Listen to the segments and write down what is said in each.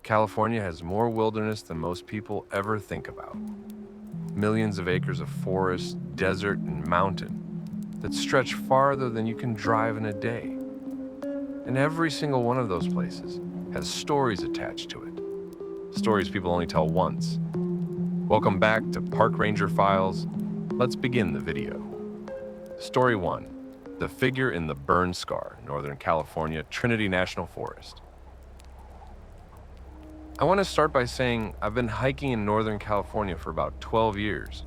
California has more wilderness than most people ever think about. Millions of acres of forest, desert, and mountain that stretch farther than you can drive in a day. And every single one of those places has stories attached to it. Stories people only tell once. Welcome back to Park Ranger Files. Let's begin the video. Story 1. The Figure in the Burn Scar, Northern California, Trinity National Forest. I want to start by saying I've been hiking in Northern California for about 12 years.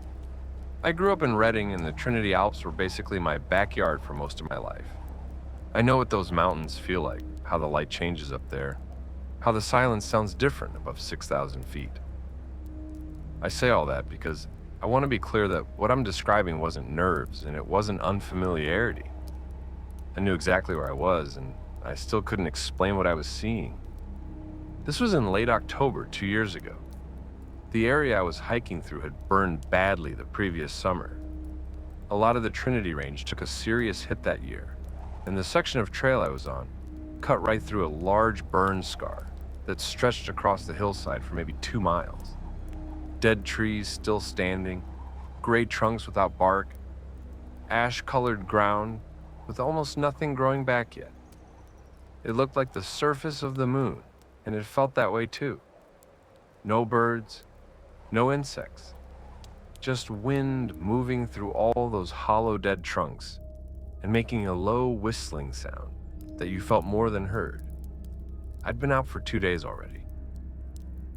I grew up in Redding, and the Trinity Alps were basically my backyard for most of my life. I know what those mountains feel like, how the light changes up there, how the silence sounds different above 6,000 feet. I say all that because I want to be clear that what I'm describing wasn't nerves, and it wasn't unfamiliarity. I knew exactly where I was, and I still couldn't explain what I was seeing. This was in late October 2 years ago. The area I was hiking through had burned badly the previous summer. A lot of the Trinity Range took a serious hit that year, and the section of trail I was on cut right through a large burn scar that stretched across the hillside for maybe 2 miles. Dead trees still standing, gray trunks without bark, ash-colored ground with almost nothing growing back yet. It looked like the surface of the moon, and it felt that way too. No birds, no insects, just wind moving through all those hollow dead trunks and making a low whistling sound that you felt more than heard. I'd been out for 2 days already.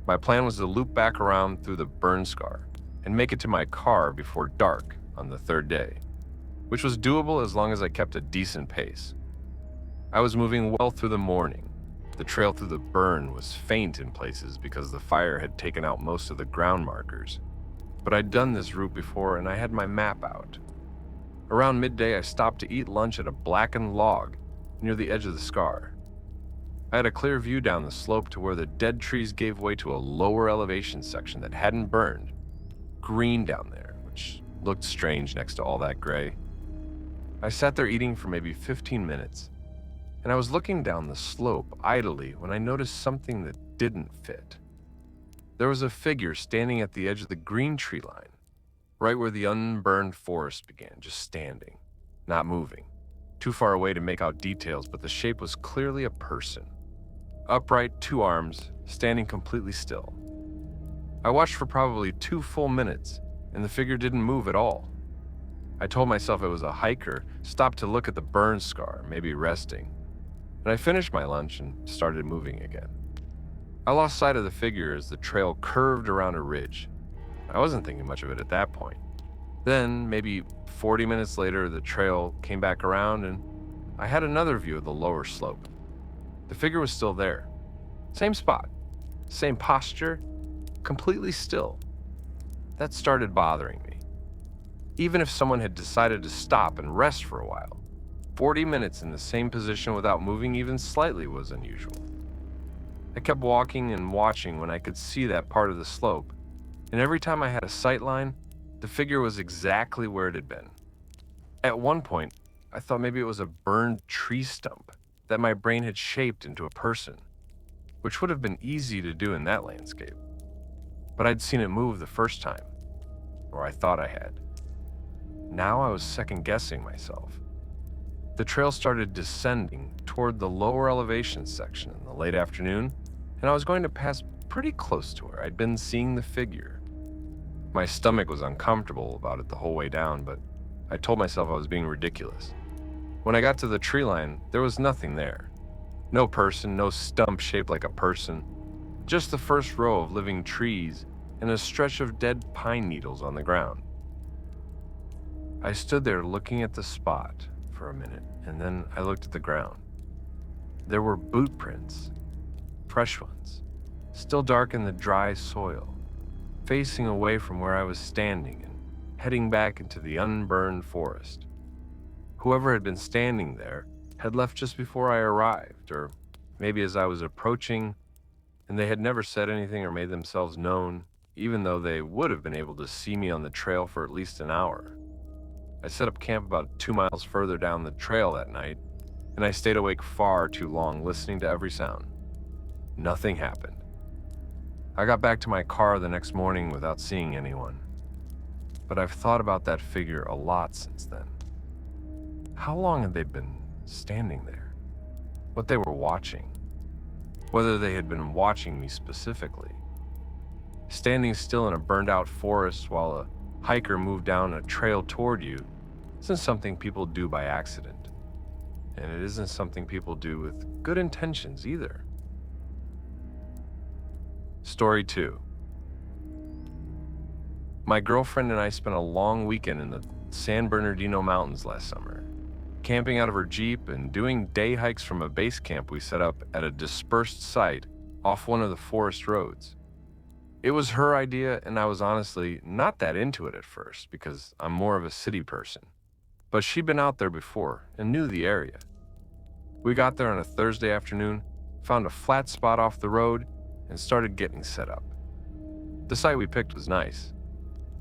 My plan was to loop back around through the burn scar and make it to my car before dark on the 3rd day, which was doable as long as I kept a decent pace. I was moving well through the morning. The trail through the burn was faint in places because the fire had taken out most of the ground markers, but I'd done this route before and I had my map out. Around midday, I stopped to eat lunch at a blackened log near the edge of the scar. I had a clear view down the slope to where the dead trees gave way to a lower elevation section that hadn't burned, green down there, which looked strange next to all that gray. I sat there eating for maybe 15 minutes, and I was looking down the slope idly when I noticed something that didn't fit. There was a figure standing at the edge of the green tree line, right where the unburned forest began, just standing, not moving, too far away to make out details, but the shape was clearly a person. Upright, 2 arms, standing completely still. I watched for probably 2 full minutes, and the figure didn't move at all. I told myself it was a hiker, stopped to look at the burn scar, maybe resting. And I finished my lunch and started moving again. I lost sight of the figure as the trail curved around a ridge. I wasn't thinking much of it at that point. Then, maybe 40 minutes later, the trail came back around and I had another view of the lower slope. The figure was still there. Same spot, same posture, completely still. That started bothering me. Even if someone had decided to stop and rest for a while, 40 minutes in the same position without moving even slightly was unusual. I kept walking and watching when I could see that part of the slope, and every time I had a sight line, the figure was exactly where it had been. At one point, I thought maybe it was a burned tree stump that my brain had shaped into a person, which would have been easy to do in that landscape. But I'd seen it move the first time, or I thought I had. Now I was second-guessing myself. The trail started descending toward the lower elevation section in the late afternoon, and I was going to pass pretty close to where I'd been seeing the figure. My stomach was uncomfortable about it the whole way down, but I told myself I was being ridiculous. When I got to the tree line, there was nothing there. No person, no stump shaped like a person, just the first row of living trees and a stretch of dead pine needles on the ground. I stood there looking at the spot for a minute, and then I looked at the ground. There were boot prints, fresh ones, still dark in the dry soil, facing away from where I was standing and heading back into the unburned forest. Whoever had been standing there had left just before I arrived, or maybe as I was approaching, and they had never said anything or made themselves known, even though they would have been able to see me on the trail for at least an hour. I set up camp about 2 miles further down the trail that night, and I stayed awake far too long listening to every sound. Nothing happened. I got back to my car the next morning without seeing anyone, but I've thought about that figure a lot since then. How long had they been standing there? What they were watching? Whether they had been watching me specifically. Standing still in a burned-out forest while a hiker moved down a trail toward you isn't something people do by accident. And it isn't something people do with good intentions either. Story 2. My girlfriend and I spent a long weekend in the San Bernardino mountains last summer, camping out of her Jeep and doing day hikes from a base camp we set up at a dispersed site off one of the forest roads. It was her idea, and I was honestly not that into it at first because I'm more of a city person. But she'd been out there before and knew the area. We got there on a Thursday afternoon, found a flat spot off the road, and started getting set up. The site we picked was nice.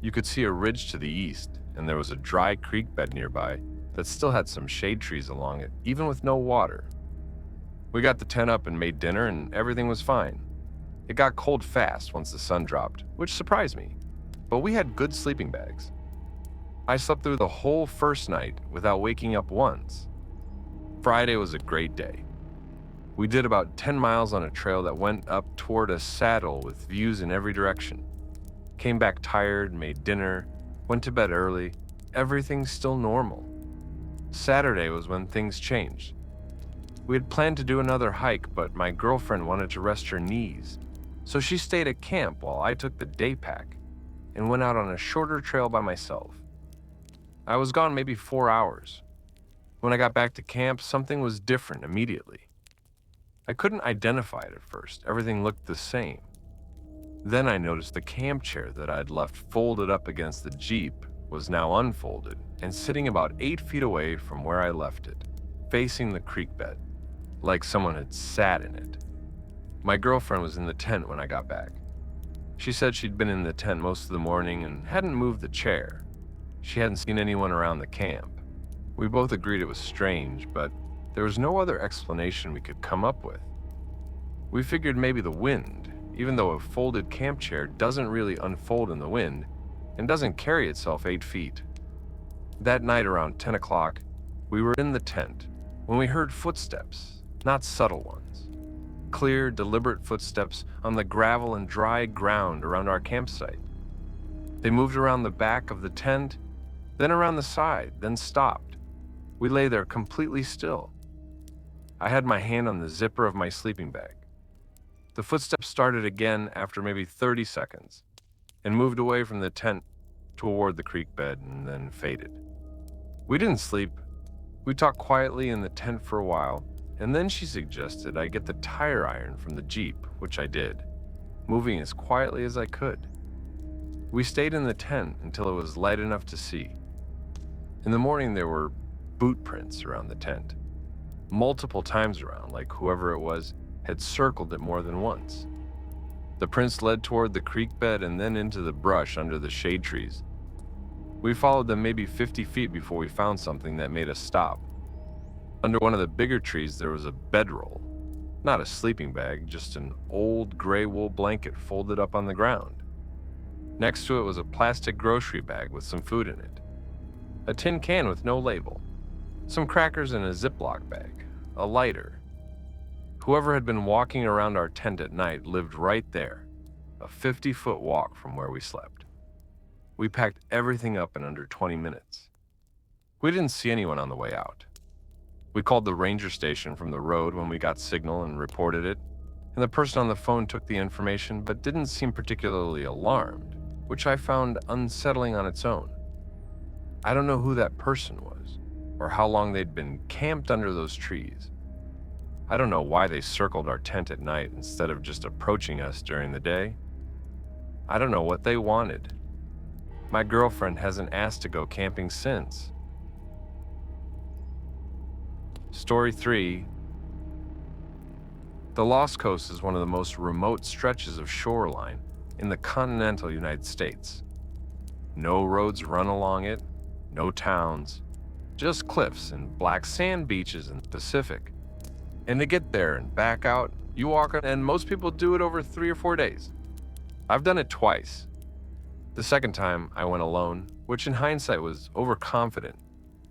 You could see a ridge to the east, and there was a dry creek bed nearby that still had some shade trees along it, even with no water. We got the tent up and made dinner, and everything was fine. It got cold fast once the sun dropped, which surprised me, but we had good sleeping bags. I slept through the whole first night without waking up once. Friday was a great day. We did about 10 miles on a trail that went up toward a saddle with views in every direction. Came back tired, made dinner, went to bed early. Everything's still normal. Saturday was when things changed. We had planned to do another hike, but my girlfriend wanted to rest her knees, so she stayed at camp while I took the day pack and went out on a shorter trail by myself. I was gone maybe 4 hours. When I got back to camp, something was different immediately. I couldn't identify it at first. Everything looked the same. Then I noticed the camp chair that I'd left folded up against the Jeep was now unfolded and sitting about 8 feet away from where I left it, facing the creek bed, like someone had sat in it. My girlfriend was in the tent when I got back. She said she'd been in the tent most of the morning and hadn't moved the chair. She hadn't seen anyone around the camp. We both agreed it was strange, but there was no other explanation we could come up with. We figured maybe the wind, even though a folded camp chair doesn't really unfold in the wind and doesn't carry itself 8 feet. That night around 10 o'clock, we were in the tent when we heard footsteps, not subtle ones. Clear, deliberate footsteps on the gravel and dry ground around our campsite. They moved around the back of the tent, then around the side, then stopped. We lay there completely still. I had my hand on the zipper of my sleeping bag. The footsteps started again after maybe 30 seconds and moved away from the tent toward the creek bed and then faded. We didn't sleep. We talked quietly in the tent for a while, and then she suggested I get the tire iron from the Jeep, which I did, moving as quietly as I could. We stayed in the tent until it was light enough to see. In the morning, there were boot prints around the tent, multiple times around, like whoever it was had circled it more than once. The prints led toward the creek bed and then into the brush under the shade trees. We followed them maybe 50 feet before we found something that made us stop. Under one of the bigger trees, there was a bedroll. Not a sleeping bag, just an old gray wool blanket folded up on the ground. Next to it was a plastic grocery bag with some food in it. A tin can with no label. Some crackers in a Ziploc bag. A lighter. Whoever had been walking around our tent at night lived right there, a 50-foot walk from where we slept. We packed everything up in under 20 minutes. We didn't see anyone on the way out. We called the ranger station from the road when we got signal and reported it, and the person on the phone took the information but didn't seem particularly alarmed, which I found unsettling on its own. I don't know who that person was, or how long they'd been camped under those trees. I don't know why they circled our tent at night instead of just approaching us during the day. I don't know what they wanted. My girlfriend hasn't asked to go camping since. Story 3. The Lost Coast is one of the most remote stretches of shoreline in the continental United States. No roads run along it, no towns, just cliffs and black sand beaches in the Pacific. And to get there and back out, you walk, and most people do it over 3 or 4 days. I've done it twice. The second time, I went alone, which in hindsight was overconfident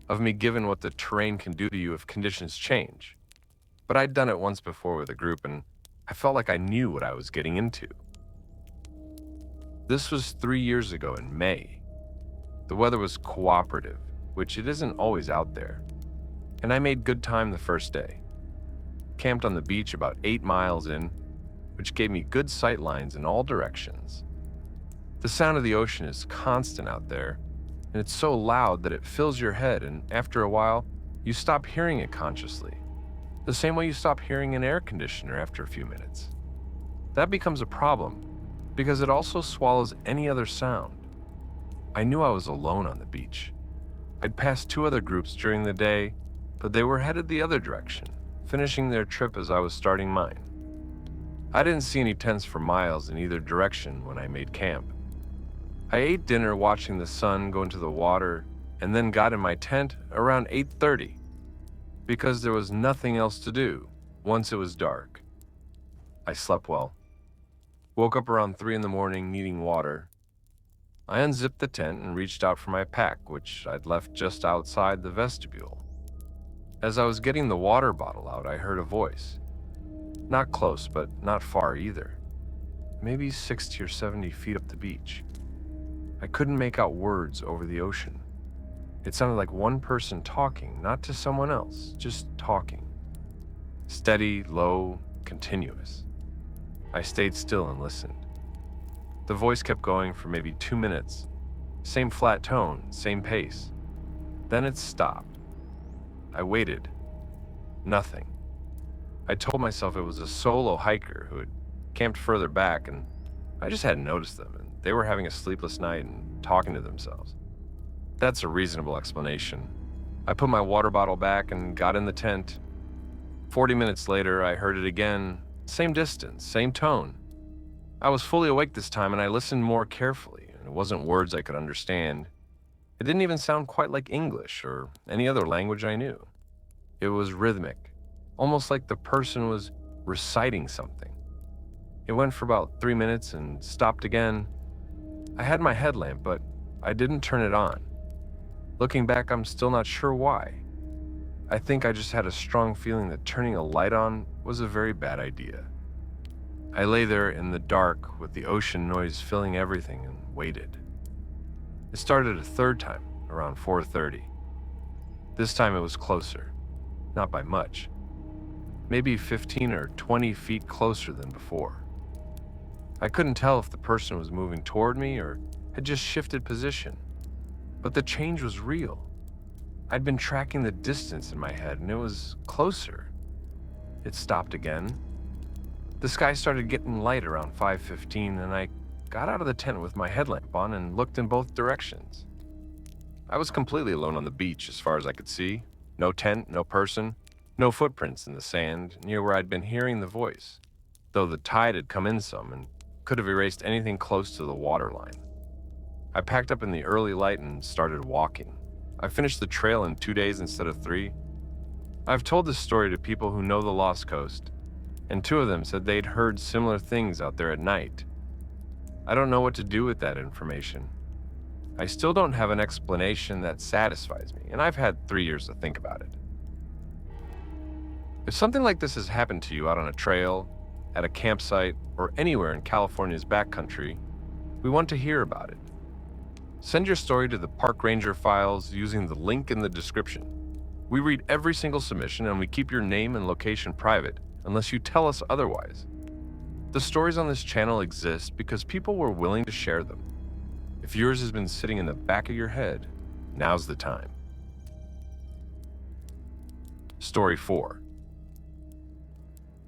of me given what the terrain can do to you if conditions change. But I'd done it once before with a group, and I felt like I knew what I was getting into. This was 3 years ago in May. The weather was cooperative, which it isn't always out there, and I made good time the first day. Camped on the beach about 8 miles in, which gave me good sight lines in all directions. The sound of the ocean is constant out there, and it's so loud that it fills your head, and after a while, you stop hearing it consciously. The same way you stop hearing an air conditioner after a few minutes. That becomes a problem, because it also swallows any other sound. I knew I was alone on the beach. I'd passed 2 other groups during the day, but they were headed the other direction, finishing their trip as I was starting mine. I didn't see any tents for miles in either direction when I made camp. I ate dinner watching the sun go into the water and then got in my tent around 8:30 because there was nothing else to do once it was dark. I slept well. Woke up around 3 in the morning needing water. I unzipped the tent and reached out for my pack, which I'd left just outside the vestibule. As I was getting the water bottle out, I heard a voice. Not close, but not far either. Maybe 60 or 70 feet up the beach. I couldn't make out words over the ocean. It sounded like one person talking, not to someone else, just talking. Steady, low, continuous. I stayed still and listened. The voice kept going for maybe 2 minutes. Same flat tone, same pace. Then it stopped. I waited. Nothing. I told myself it was a solo hiker who had camped further back, and I just hadn't noticed them, and they were having a sleepless night and talking to themselves. That's a reasonable explanation. I put my water bottle back and got in the tent. 40 minutes later, I heard it again. Same distance, same tone. I was fully awake this time, and I listened more carefully, and it wasn't words I could understand. It didn't even sound quite like English or any other language I knew. It was rhythmic, almost like the person was reciting something. It went for about 3 minutes and stopped again. I had my headlamp, but I didn't turn it on. Looking back, I'm still not sure why. I think I just had a strong feeling that turning a light on was a very bad idea. I lay there in the dark with the ocean noise filling everything and waited. It started a third time, around 4:30. This time it was closer, not by much. Maybe 15 or 20 feet closer than before. I couldn't tell if the person was moving toward me or had just shifted position, but the change was real. I'd been tracking the distance in my head, and it was closer. It stopped again. The sky started getting light around 5:15, and I got out of the tent with my headlamp on and looked in both directions. I was completely alone on the beach as far as I could see. No tent, no person, no footprints in the sand near where I'd been hearing the voice, though the tide had come in some and could have erased anything close to the waterline. I packed up in the early light and started walking. I finished the trail in 2 days instead of 3. I've told this story to people who know the Lost Coast, and 2 of them said they'd heard similar things out there at night. I don't know what to do with that information. I still don't have an explanation that satisfies me, and I've had 3 years to think about it. If something like this has happened to you out on a trail, at a campsite, or anywhere in California's backcountry, we want to hear about it. Send your story to the Park Ranger Files using the link in the description. We read every single submission, and we keep your name and location private unless you tell us otherwise. The stories on this channel exist because people were willing to share them. If yours has been sitting in the back of your head, now's the time. Story 4.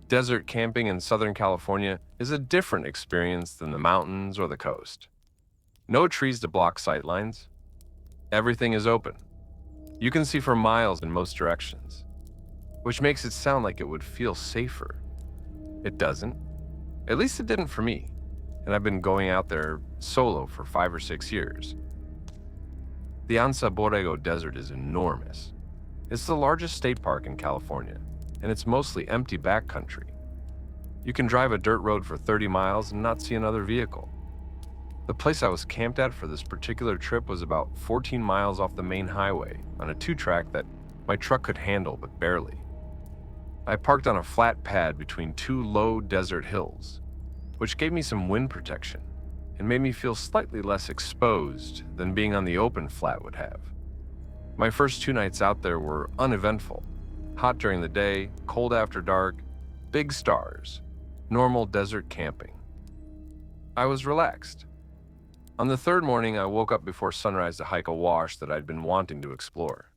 Desert camping in Southern California is a different experience than the mountains or the coast. No trees to block sightlines. Everything is open. You can see for miles in most directions, which makes it sound like it would feel safer. It doesn't. At least it didn't for me, and I've been going out there solo for 5 or 6 years. The Anza Borrego Desert is enormous. It's the largest state park in California, and it's mostly empty backcountry. You can drive a dirt road for 30 miles and not see another vehicle. The place I was camped at for this particular trip was about 14 miles off the main highway on a two-track that my truck could handle, but barely. I parked on a flat pad between two low desert hills, which gave me some wind protection and made me feel slightly less exposed than being on the open flat would have. My first 2 nights out there were uneventful. Hot during the day, cold after dark, big stars, normal desert camping. I was relaxed. On the third morning, I woke up before sunrise to hike a wash that I'd been wanting to explore.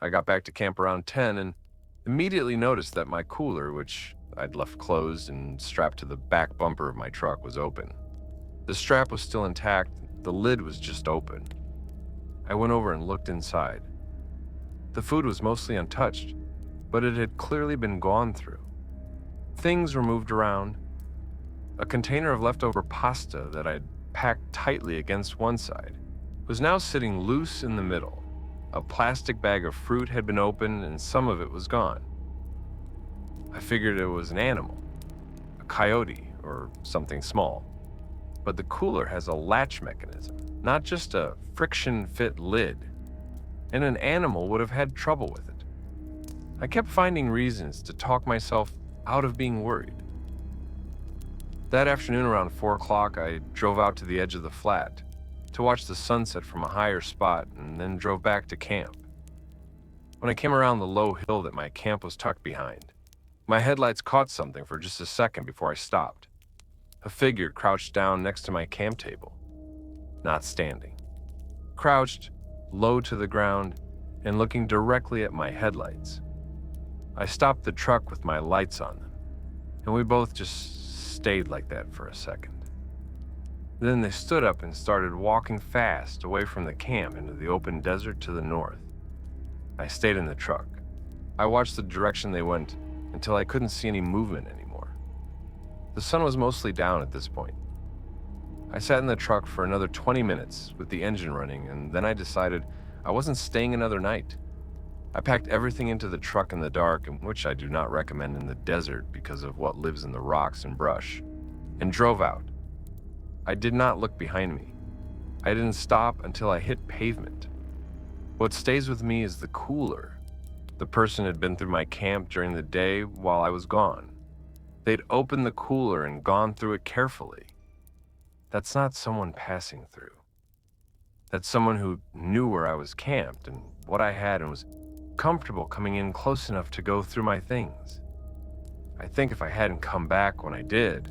I got back to camp around 10 and immediately noticed that my cooler, which I'd left closed and strapped to the back bumper of my truck, was open. The strap was still intact, the lid was just open. I went over and looked inside. The food was mostly untouched, but it had clearly been gone through. Things were moved around. A container of leftover pasta that I'd packed tightly against one side was now sitting loose in the middle. A plastic bag of fruit had been opened and some of it was gone. I figured it was an animal, a coyote or something small. But the cooler has a latch mechanism, not just a friction fit lid, and an animal would have had trouble with it. I kept finding reasons to talk myself out of being worried. That afternoon around 4 o'clock, I drove out to the edge of the flat to watch the sunset from a higher spot and then drove back to camp. When I came around the low hill that my camp was tucked behind, my headlights caught something for just a second before I stopped. A figure crouched down next to my camp table, not standing. Crouched, low to the ground, and looking directly at my headlights. I stopped the truck with my lights on them, and we both just stayed like that for a second. Then they stood up and started walking fast away from the camp into the open desert to the north. I stayed in the truck. I watched the direction they went until I couldn't see any movement anymore. The sun was mostly down at this point. I sat in the truck for another 20 minutes with the engine running, and then I decided I wasn't staying another night. I packed everything into the truck in the dark, which I do not recommend in the desert because of what lives in the rocks and brush, and drove out. I did not look behind me. I didn't stop until I hit pavement. What stays with me is the cooler. The person had been through my camp during the day while I was gone. They'd opened the cooler and gone through it carefully. That's not someone passing through. That's someone who knew where I was camped and what I had and was comfortable coming in close enough to go through my things. I think if I hadn't come back when I did,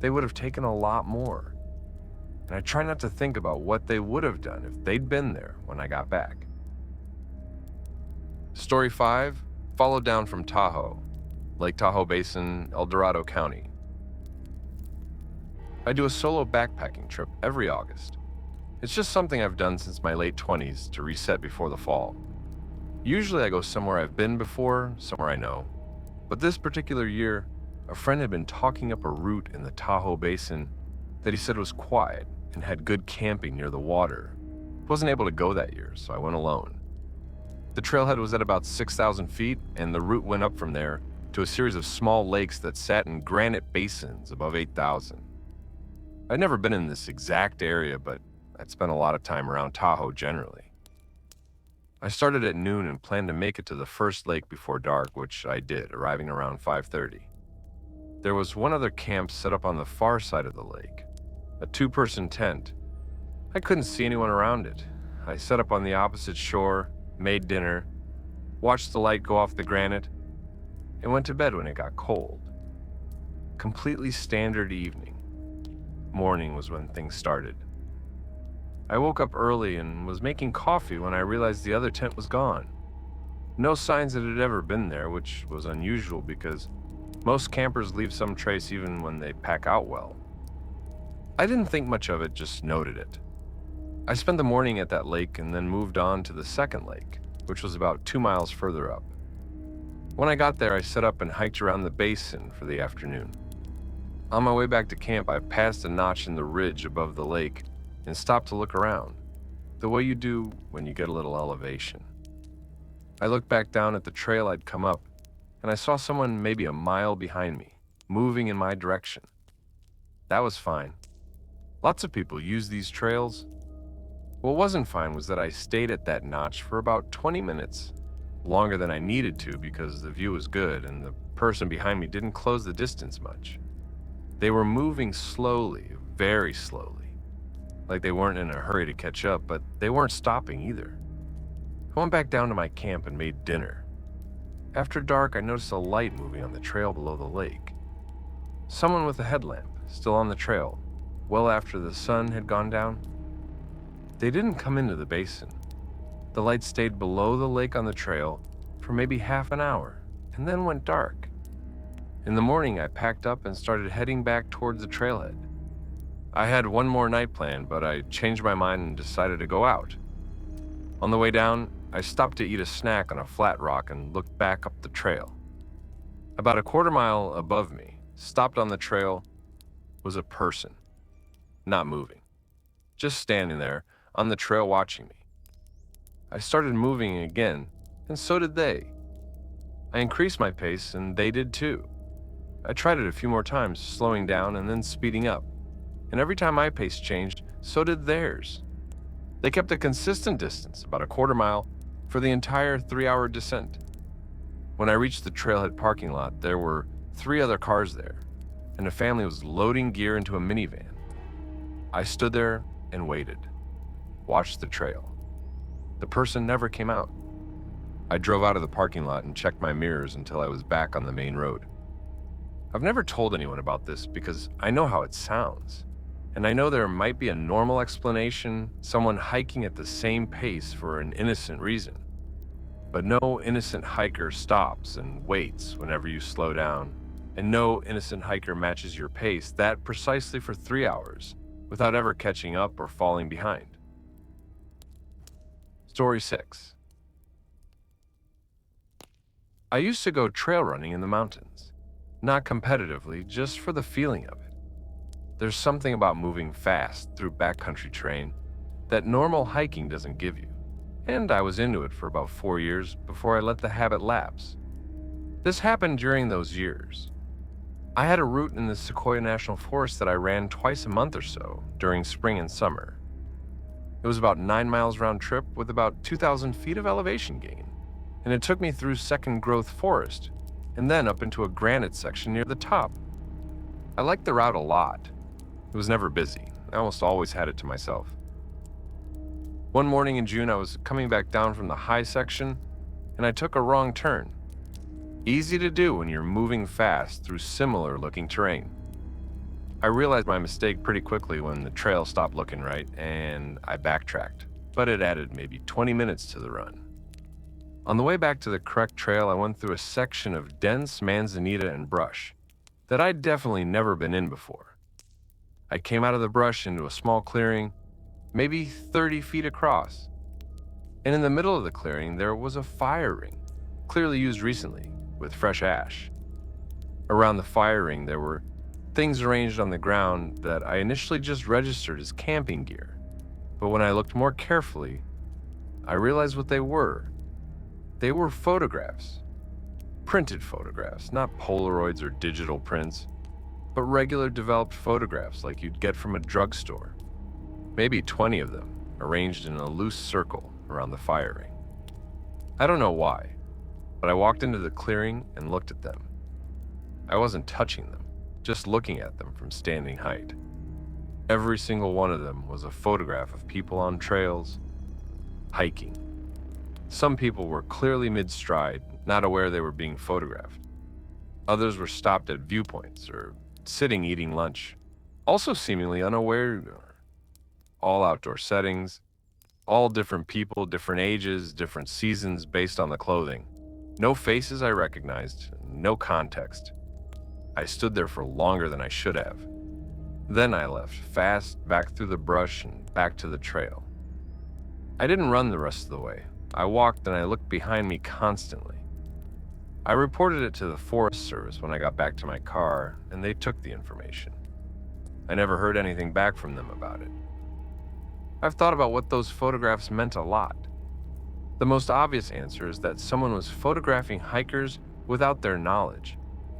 they would have taken a lot more. And I try not to think about what they would have done if they'd been there when I got back. Story 5, followed down from Tahoe, Lake Tahoe Basin, El Dorado County. I do a solo backpacking trip every August. It's just something I've done since my late 20s to reset before the fall. Usually I go somewhere I've been before, somewhere I know. But this particular year, a friend had been talking up a route in the Tahoe Basin that he said was quiet and had good camping near the water. I wasn't able to go that year, so I went alone. The trailhead was at about 6,000 feet, and the route went up from there to a series of small lakes that sat in granite basins above 8,000. I'd never been in this exact area, but I'd spent a lot of time around Tahoe generally. I started at noon and planned to make it to the first lake before dark, which I did, arriving around 5:30. There was one other camp set up on the far side of the lake, a 2-person tent. I couldn't see anyone around it. I set up on the opposite shore, made dinner, watched the light go off the granite, and went to bed when it got cold. Completely standard evening. Morning was when things started. I woke up early and was making coffee when I realized the other tent was gone. No signs that it had ever been there, which was unusual because most campers leave some trace even when they pack out well. I didn't think much of it, just noted it. I spent the morning at that lake and then moved on to the second lake, which was about 2 miles further up. When I got there, I set up and hiked around the basin for the afternoon. On my way back to camp, I passed a notch in the ridge above the lake and stopped to look around, the way you do when you get a little elevation. I looked back down at the trail I'd come up, and I saw someone maybe a mile behind me, moving in my direction. That was fine. Lots of people use these trails. What wasn't fine was that I stayed at that notch for about 20 minutes, longer than I needed to because the view was good and the person behind me didn't close the distance much. They were moving slowly, very slowly, like they weren't in a hurry to catch up, but they weren't stopping either. I went back down to my camp and made dinner. After dark, I noticed a light moving on the trail below the lake. Someone with a headlamp, still on the trail, well after the sun had gone down. They didn't come into the basin. The light stayed below the lake on the trail for maybe half an hour, and then went dark. In the morning, I packed up and started heading back towards the trailhead. I had one more night planned, but I changed my mind and decided to go out. On the way down, I stopped to eat a snack on a flat rock and looked back up the trail. About a quarter mile above me, stopped on the trail, was a person, not moving, just standing there on the trail watching me. I started moving again, and so did they. I increased my pace, and they did too. I tried it a few more times, slowing down and then speeding up, and every time my pace changed, so did theirs. They kept a consistent distance, about a quarter mile, for the entire 3-hour descent. When I reached the trailhead parking lot, there were 3 other cars there, and a family was loading gear into a minivan. I stood there and waited, watched the trail. The person never came out. I drove out of the parking lot and checked my mirrors until I was back on the main road. I've never told anyone about this because I know how it sounds, and I know there might be a normal explanation, someone hiking at the same pace for an innocent reason. But no innocent hiker stops and waits whenever you slow down, and no innocent hiker matches your pace that precisely for 3 hours without ever catching up or falling behind. Story 6. I used to go trail running in the mountains, not competitively, just for the feeling of it. There's something about moving fast through backcountry terrain that normal hiking doesn't give you, and I was into it for about 4 years before I let the habit lapse. This happened during those years. I had a route in the Sequoia National Forest that I ran twice a month or so during spring and summer. It was about 9 miles round trip with about 2,000 feet of elevation gain, and it took me through second growth forest and then up into a granite section near the top. I liked the route a lot. It was never busy. I almost always had it to myself. One morning in June, I was coming back down from the high section, and I took a wrong turn. Easy to do when you're moving fast through similar-looking terrain. I realized my mistake pretty quickly when the trail stopped looking right, and I backtracked, but it added maybe 20 minutes to the run. On the way back to the correct trail, I went through a section of dense manzanita and brush that I'd definitely never been in before. I came out of the brush into a small clearing, maybe 30 feet across. And in the middle of the clearing, there was a fire ring, clearly used recently, with fresh ash. Around the fire ring, there were things arranged on the ground that I initially just registered as camping gear. But when I looked more carefully, I realized what they were. They were photographs. Printed photographs, not Polaroids or digital prints, but regular developed photographs like you'd get from a drugstore. Maybe 20 of them, arranged in a loose circle around the fire ring. I don't know why, but I walked into the clearing and looked at them. I wasn't touching them, just looking at them from standing height. Every single one of them was a photograph of people on trails, hiking. Some people were clearly mid-stride, not aware they were being photographed. Others were stopped at viewpoints or sitting eating lunch, also seemingly unaware. All outdoor settings, all different people, different ages, different seasons based on the clothing. No faces I recognized, no context. I stood there for longer than I should have. Then I left, fast, back through the brush and back to the trail. I didn't run the rest of the way. I walked and I looked behind me constantly. I reported it to the Forest Service when I got back to my car, and they took the information. I never heard anything back from them about it. I've thought about what those photographs meant a lot. The most obvious answer is that someone was photographing hikers without their knowledge,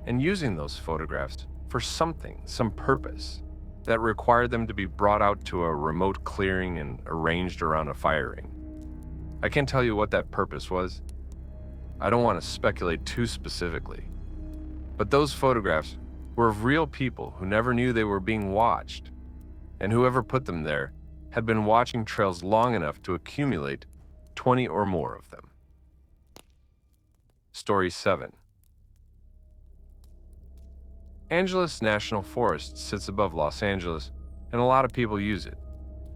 and using those photographs for something, some purpose. that required them to be brought out to a remote clearing and arranged around a fire ring. I can't tell you what that purpose was. I don't want to speculate too specifically. But those photographs were of real people who never knew they were being watched, and whoever put them there had been watching trails long enough to accumulate 20 or more of them. Story 7. Angeles National Forest sits above Los Angeles, and a lot of people use it.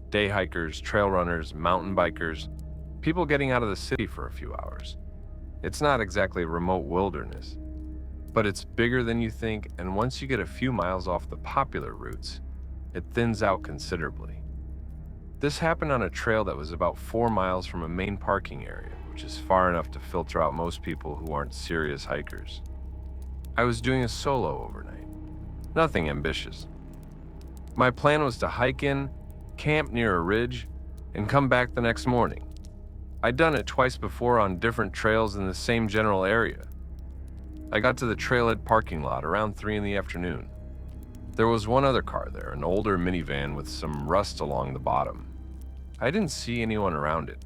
Day hikers, trail runners, mountain bikers, people getting out of the city for a few hours. It's not exactly remote wilderness, but it's bigger than you think, and once you get a few miles off the popular routes, it thins out considerably. This happened on a trail that was about 4 miles from a main parking area, which is far enough to filter out most people who aren't serious hikers. I was doing a solo overnight. Nothing ambitious. My plan was to hike in, camp near a ridge, and come back the next morning. I'd done it twice before on different trails in the same general area. I got to the trailhead parking lot around 3 in the afternoon. There was one other car there, an older minivan with some rust along the bottom. I didn't see anyone around it.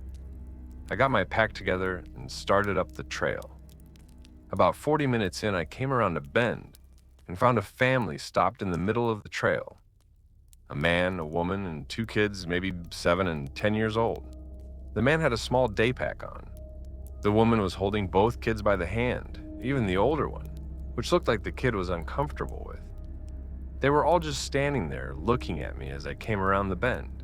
I got my pack together and started up the trail. About 40 minutes in, I came around a bend and found a family stopped in the middle of the trail. A man, a woman, and 2 kids, maybe 7 and 10 years old. The man had a small day pack on. The woman was holding both kids by the hand, even the older one, which looked like the kid was uncomfortable with. They were all just standing there looking at me as I came around the bend.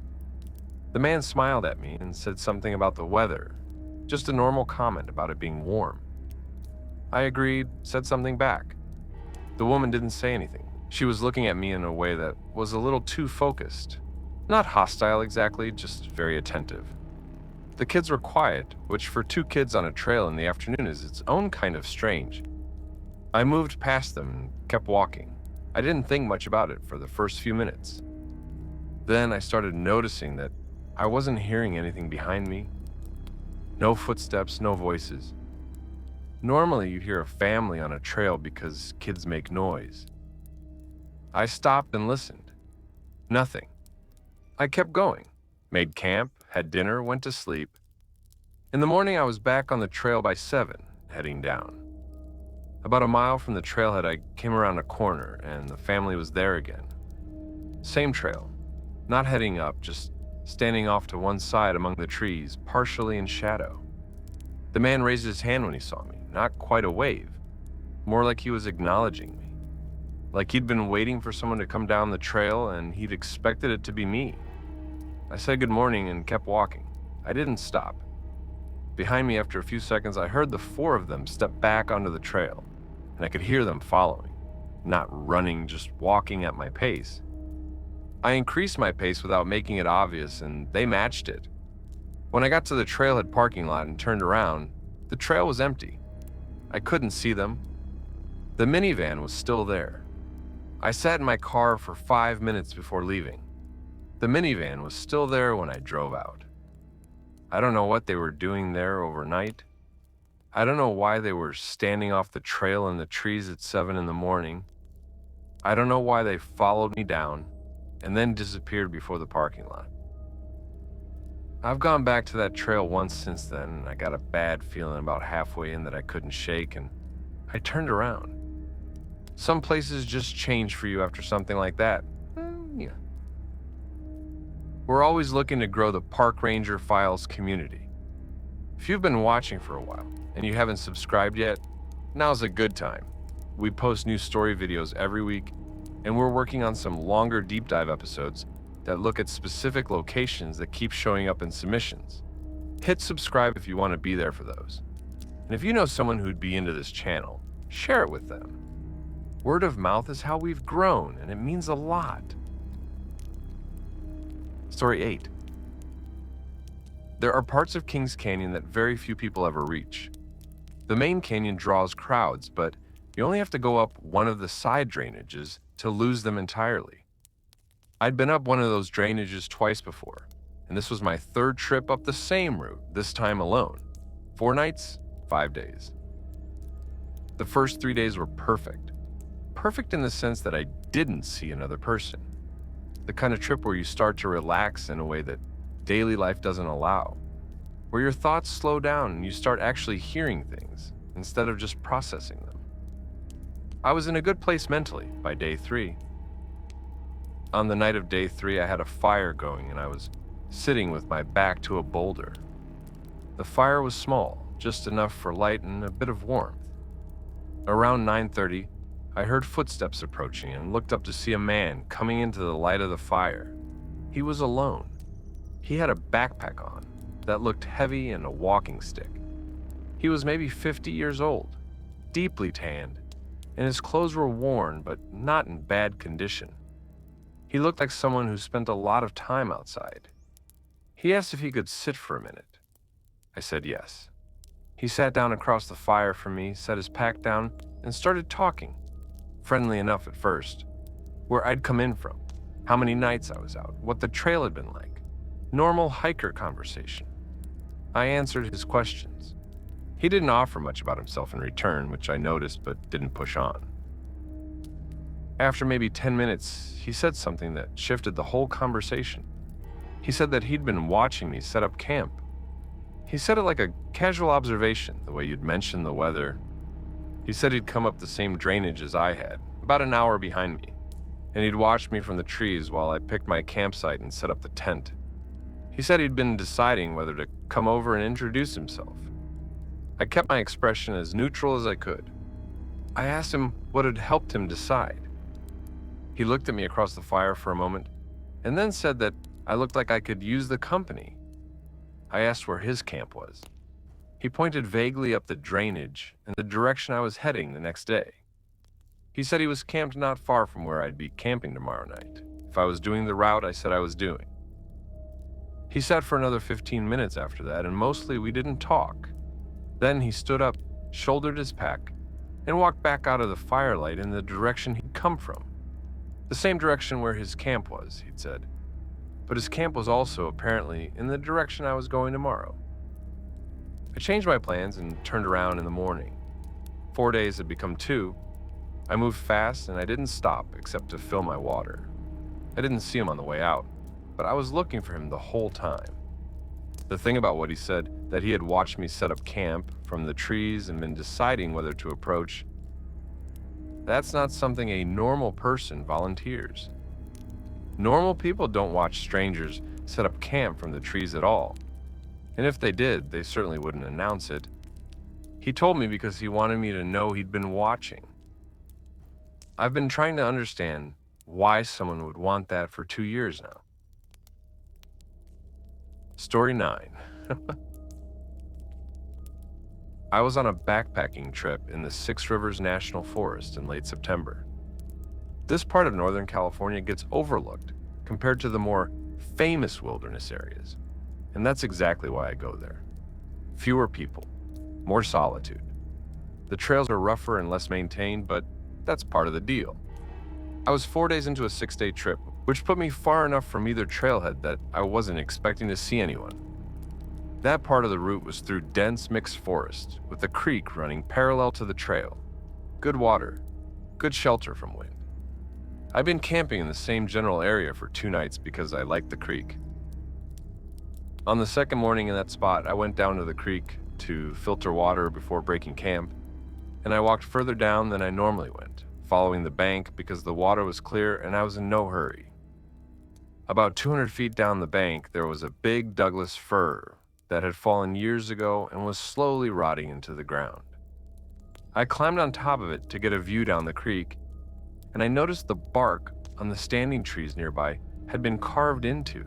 The man smiled at me and said something about the weather, just a normal comment about it being warm. I agreed, said something back. The woman didn't say anything. She was looking at me in a way that was a little too focused. Not hostile exactly, just very attentive. The kids were quiet, which for 2 kids on a trail in the afternoon is its own kind of strange. I moved past them and kept walking. I didn't think much about it for the first few minutes. Then I started noticing that I wasn't hearing anything behind me. No footsteps, no voices. Normally you hear a family on a trail because kids make noise. I stopped and listened. Nothing. I kept going, made camp, had dinner, went to sleep. In the morning I was back on the trail by 7, heading down. About a mile from the trailhead I came around a corner and the family was there again. Same trail, not heading up, just standing off to one side among the trees, partially in shadow. The man raised his hand when he saw me, not quite a wave, more like he was acknowledging me. Like he'd been waiting for someone to come down the trail and he'd expected it to be me. I said good morning and kept walking. I didn't stop. Behind me, after a few seconds, I heard the 4 of them step back onto the trail, and I could hear them following, not running, just walking at my pace. I increased my pace without making it obvious, and they matched it. When I got to the trailhead parking lot and turned around, the trail was empty. I couldn't see them. The minivan was still there. I sat in my car for 5 minutes before leaving. The minivan was still there when I drove out. I don't know what they were doing there overnight. I don't know why they were standing off the trail in the trees at 7 in the morning. I don't know why they followed me down and then disappeared before the parking lot. I've gone back to that trail once since then, and I got a bad feeling about halfway in that I couldn't shake, and I turned around. Some places just change for you after something like that. Yeah. We're always looking to grow the Park Ranger Files community. If you've been watching for a while and you haven't subscribed yet, now's a good time. We post new story videos every week, and we're working on some longer deep dive episodes that look at specific locations that keep showing up in submissions. Hit subscribe if you want to be there for those. And if you know someone who'd be into this channel, share it with them. Word of mouth is how we've grown, and it means a lot. Story 8. There are parts of Kings Canyon that very few people ever reach. The main canyon draws crowds, but you only have to go up one of the side drainages to lose them entirely. I'd been up one of those drainages twice before, and this was my 3rd trip up the same route, this time alone. 4 nights, 5 days. The first 3 days were perfect. Perfect in the sense that I didn't see another person. The kind of trip where you start to relax in a way that daily life doesn't allow, where your thoughts slow down and you start actually hearing things instead of just processing them. I was in a good place mentally by day 3. On the night of day 3, I had a fire going and I was sitting with my back to a boulder. The fire was small, just enough for light and a bit of warmth. Around 9:30, I heard footsteps approaching and looked up to see a man coming into the light of the fire. He was alone. He had a backpack on that looked heavy and a walking stick. He was maybe 50 years old, deeply tanned, and his clothes were worn but not in bad condition. He looked like someone who spent a lot of time outside. He asked if he could sit for a minute. I said yes. He sat down across the fire from me, set his pack down, and started talking, friendly enough at first, where I'd come in from, how many nights I was out, what the trail had been like. Normal hiker conversation. I answered his questions. He didn't offer much about himself in return, which I noticed but didn't push on. After maybe 10 minutes, he said something that shifted the whole conversation. He said that he'd been watching me set up camp. He said it like a casual observation, the way you'd mention the weather. He said he'd come up the same drainage as I had, about an hour behind me, and he'd watched me from the trees while I picked my campsite and set up the tent. He said he'd been deciding whether to come over and introduce himself. I kept my expression as neutral as I could. I asked him what had helped him decide. He looked at me across the fire for a moment, and then said that I looked like I could use the company. I asked where his camp was. He pointed vaguely up the drainage in the direction I was heading the next day. He said he was camped not far from where I'd be camping tomorrow night, if I was doing the route I said I was doing. He sat for another 15 minutes after that, and mostly we didn't talk. Then he stood up, shouldered his pack, and walked back out of the firelight in the direction he'd come from. The same direction where his camp was, he'd said. But his camp was also apparently in the direction I was going tomorrow. I changed my plans and turned around in the morning. 4 days had become 2. I moved fast and I didn't stop except to fill my water. I didn't see him on the way out, but I was looking for him the whole time. The thing about what he said, that he had watched me set up camp from the trees and been deciding whether to approach, that's not something a normal person volunteers. Normal people don't watch strangers set up camp from the trees at all. And if they did, they certainly wouldn't announce it. He told me because he wanted me to know he'd been watching. I've been trying to understand why someone would want that for 2 years now. Story 9. I was on a backpacking trip in the Six Rivers National Forest in late September. This part of Northern California gets overlooked compared to the more famous wilderness areas, and that's exactly why I go there. Fewer people, more solitude. The trails are rougher and less maintained, but that's part of the deal. I was 4 days into a 6-day trip, which put me far enough from either trailhead that I wasn't expecting to see anyone. That part of the route was through dense mixed forest, with a creek running parallel to the trail. Good water, good shelter from wind. I've been camping in the same general area for 2 nights because I liked the creek. On the second morning in that spot, I went down to the creek to filter water before breaking camp, and I walked further down than I normally went, following the bank because the water was clear and I was in no hurry. About 200 feet down the bank, there was a big Douglas fir that had fallen years ago and was slowly rotting into the ground. I climbed on top of it to get a view down the creek, and I noticed the bark on the standing trees nearby had been carved into.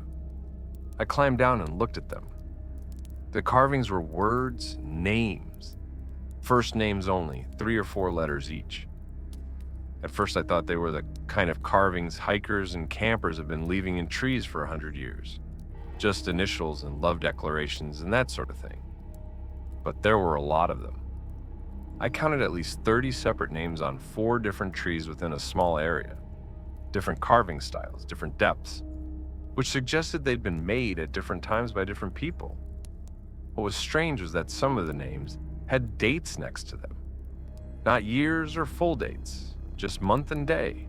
I climbed down and looked at them. The carvings were words, names. First names only, 3 or 4 letters each. At first I thought they were the kind of carvings hikers and campers have been leaving in trees for 100 years. Just initials and love declarations and that sort of thing. But there were a lot of them. I counted at least 30 separate names on 4 different trees within a small area. Different carving styles, different depths, which suggested they'd been made at different times by different people. What was strange was that some of the names had dates next to them. Not years or full dates, just month and day.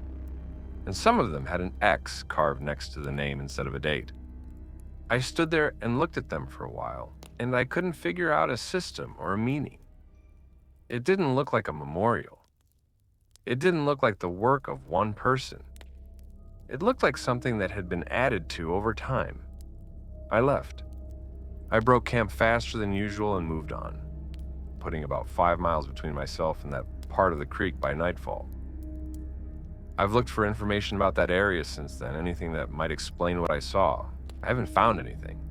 and some of them had an X carved next to the name instead of a date. I stood there and looked at them for a while, and I couldn't figure out a system or a meaning. It didn't look like a memorial. It didn't look like the work of one person. It looked like something that had been added to over time. I left. I broke camp faster than usual and moved on, putting about 5 miles between myself and that part of the creek by nightfall. I've looked for information about that area since then, anything that might explain what I saw. I haven't found anything.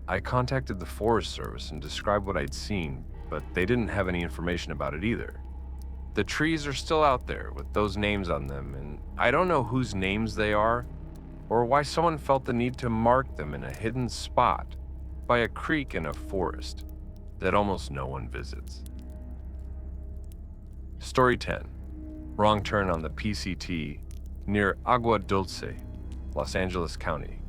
I contacted the Forest Service and described what I'd seen, but they didn't have any information about it either. The trees are still out there with those names on them, and I don't know whose names they are, or why someone felt the need to mark them in a hidden spot by a creek in a forest that almost no one visits. Story 10. Wrong turn on the PCT near Agua Dulce, Los Angeles County.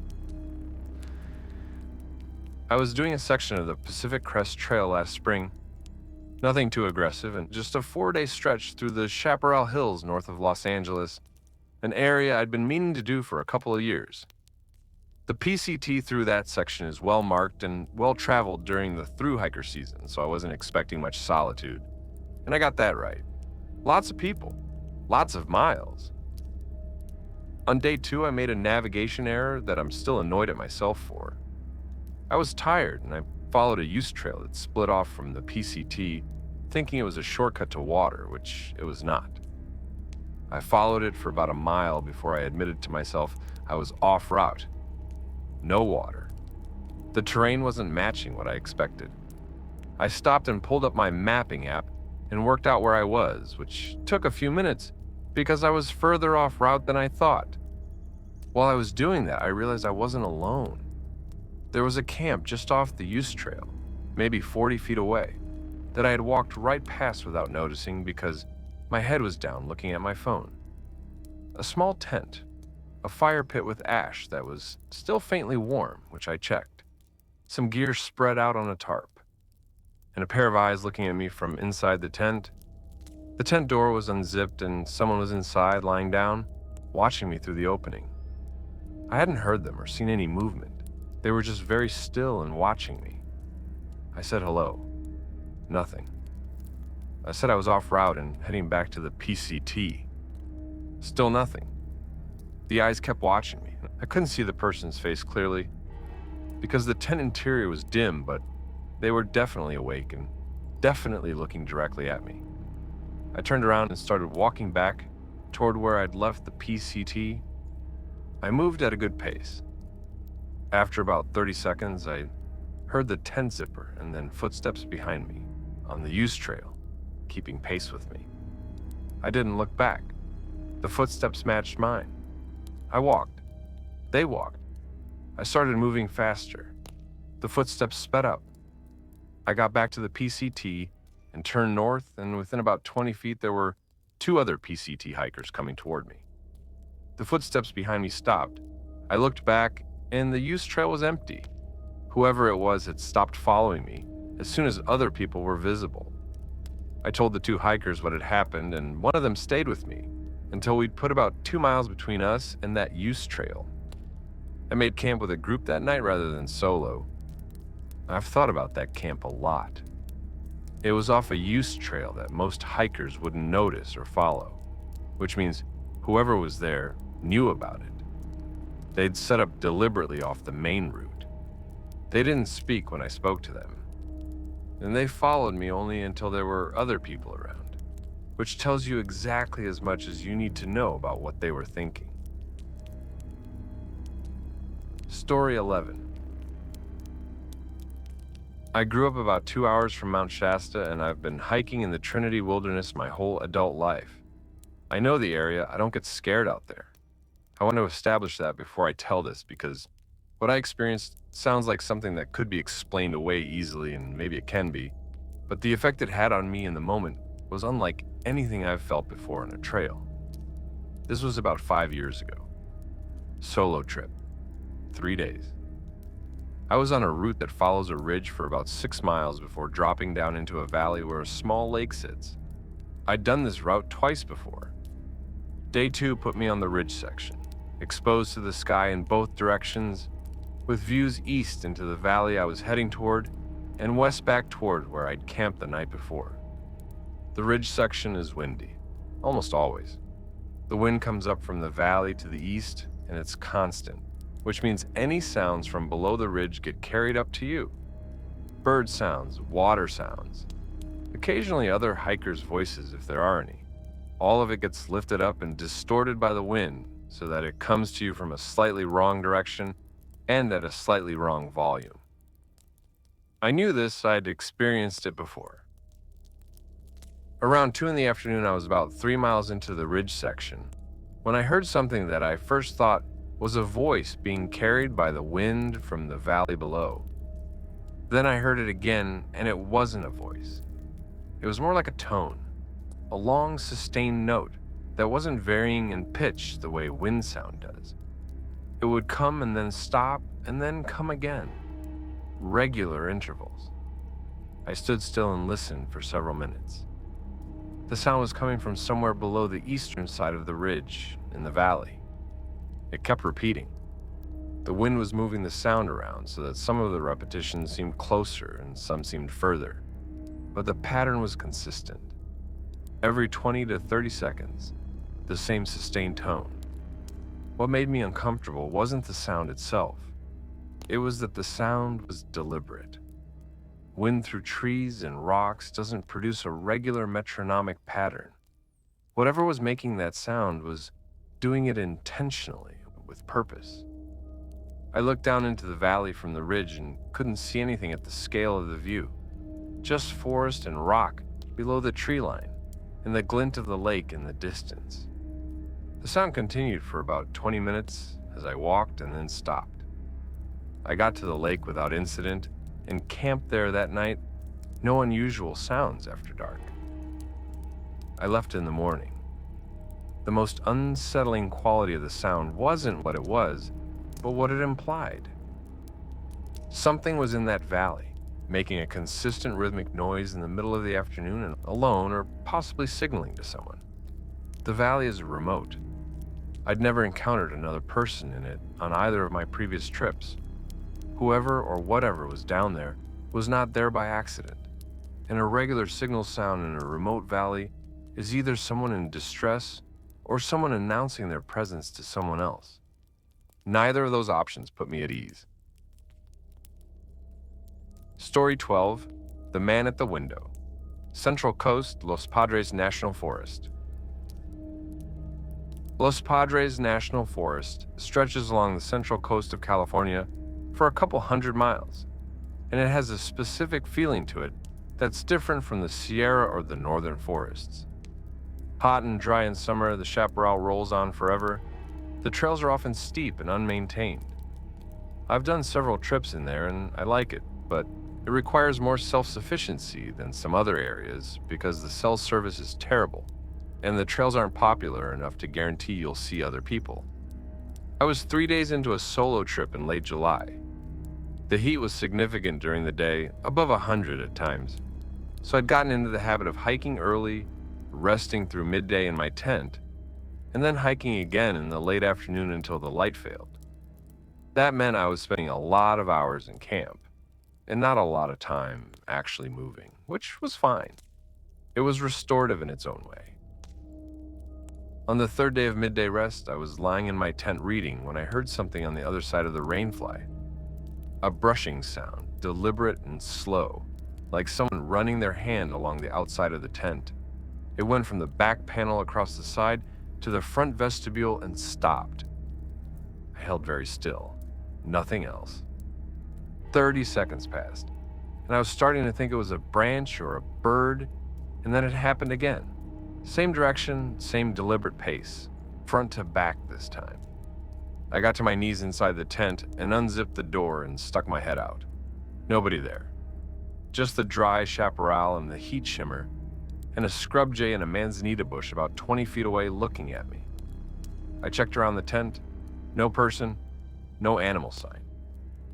I was doing a section of the Pacific Crest Trail last spring. Nothing too aggressive, and just a 4-day stretch through the Chaparral Hills north of Los Angeles, an area I'd been meaning to do for a couple of years. The PCT through that section is well marked and well traveled during the through hiker season, so I wasn't expecting much solitude. And I got that right. Lots of people, lots of miles. On day 2, I made a navigation error that I'm still annoyed at myself for. I was tired, and I followed a use trail that split off from the PCT, thinking it was a shortcut to water, which it was not. I followed it for about a mile before I admitted to myself I was off route. No water. The terrain wasn't matching what I expected. I stopped and pulled up my mapping app and worked out where I was, which took a few minutes because I was further off route than I thought. While I was doing that, I realized I wasn't alone. There was a camp just off the use trail, maybe 40 feet away, that I had walked right past without noticing because my head was down looking at my phone. A small tent, a fire pit with ash that was still faintly warm, which I checked, some gear spread out on a tarp, and a pair of eyes looking at me from inside the tent. The tent door was unzipped and someone was inside lying down, watching me through the opening. I hadn't heard them or seen any movement. They were just very still and watching me. I said hello. Nothing. I said I was off route and heading back to the PCT. Still nothing. The eyes kept watching me. I couldn't see the person's face clearly because the tent interior was dim, but they were definitely awake and definitely looking directly at me. I turned around and started walking back toward where I'd left the PCT. I moved at a good pace. After about 30 seconds, I heard the tent zipper and then footsteps behind me on the use trail, keeping pace with me. I didn't look back. The footsteps matched mine. I walked. They walked. I started moving faster. The footsteps sped up. I got back to the PCT and turned north, and within about 20 feet there were 2 other PCT hikers coming toward me. The footsteps behind me stopped. I looked back, and the use trail was empty. Whoever it was had stopped following me as soon as other people were visible. I told the 2 hikers what had happened, and one of them stayed with me until we'd put about 2 miles between us and that use trail. I made camp with a group that night rather than solo. I've thought about that camp a lot. It was off a use trail that most hikers wouldn't notice or follow, which means whoever was there knew about it. They'd set up deliberately off the main route. They didn't speak when I spoke to them, and they followed me only until there were other people around, which tells you exactly as much as you need to know about what they were thinking. Story 11. I grew up about 2 hours from Mount Shasta, and I've been hiking in the Trinity Wilderness my whole adult life. I know the area. I don't get scared out there. I want to establish that before I tell this because what I experienced sounds like something that could be explained away easily, and maybe it can be, but the effect it had on me in the moment was unlike anything I've felt before on a trail. This was about 5 years ago. Solo trip. 3 days. I was on a route that follows a ridge for about 6 miles before dropping down into a valley where a small lake sits. I'd done this route twice before. Day 2 put me on the ridge section, exposed to the sky in both directions, with views east into the valley I was heading toward and west back toward where I'd camped the night before. The ridge section is windy, almost always. The wind comes up from the valley to the east, and it's constant, which means any sounds from below the ridge get carried up to you. Bird sounds, water sounds, occasionally other hikers' voices if there are any. All of it gets lifted up and distorted by the wind so that it comes to you from a slightly wrong direction and at a slightly wrong volume. I knew this, I'd experienced it before. Around 2 in the afternoon, I was about 3 miles into the ridge section when I heard something that I first thought was a voice being carried by the wind from the valley below. Then I heard it again, and it wasn't a voice. It was more like a tone, a long, sustained note that wasn't varying in pitch the way wind sound does. It would come and then stop and then come again, regular intervals. I stood still and listened for several minutes. The sound was coming from somewhere below the eastern side of the ridge in the valley. It kept repeating. The wind was moving the sound around so that some of the repetitions seemed closer and some seemed further, but the pattern was consistent. Every 20 to 30 seconds, the same sustained tone. What made me uncomfortable wasn't the sound itself. It was that the sound was deliberate. Wind through trees and rocks doesn't produce a regular metronomic pattern. Whatever was making that sound was doing it intentionally, with purpose. I looked down into the valley from the ridge and couldn't see anything at the scale of the view. Just forest and rock below the tree line, and the glint of the lake in the distance. The sound continued for about 20 minutes as I walked and then stopped. I got to the lake without incident and camped there that night. No unusual sounds after dark. I left in the morning. The most unsettling quality of the sound wasn't what it was, but what it implied. Something was in that valley, making a consistent rhythmic noise in the middle of the afternoon and alone or possibly signaling to someone. The valley is remote. I'd never encountered another person in it on either of my previous trips. Whoever or whatever was down there was not there by accident. An irregular signal sound in a remote valley is either someone in distress or someone announcing their presence to someone else. Neither of those options put me at ease. Story 12, The Man at the Window. Central Coast, Los Padres National Forest. Los Padres National Forest stretches along the central coast of California for a couple 100 miles, and it has a specific feeling to it that's different from the Sierra or the northern forests. Hot and dry in summer, the chaparral rolls on forever. The trails are often steep and unmaintained. I've done several trips in there and I like it, but it requires more self-sufficiency than some other areas because the cell service is terrible and the trails aren't popular enough to guarantee you'll see other people. I was 3 days into a solo trip in late July. The heat was significant during the day, above 100 at times, so I'd gotten into the habit of hiking early, resting through midday in my tent, and then hiking again in the late afternoon until the light failed. That meant I was spending a lot of hours in camp, and not a lot of time actually moving, which was fine. It was restorative in its own way. On the third day of midday rest, I was lying in my tent reading when I heard something on the other side of the rainfly. A brushing sound, deliberate and slow, like someone running their hand along the outside of the tent. It went from the back panel across the side to the front vestibule and stopped. I held very still, nothing else. 30 seconds passed, and I was starting to think it was a branch or a bird, and then it happened again. Same direction, same deliberate pace, front to back this time. I got to my knees inside the tent and unzipped the door and stuck my head out. Nobody there. Just the dry chaparral and the heat shimmer, and a scrub jay in a manzanita bush about 20 feet away looking at me. I checked around the tent. No person, no animal sign.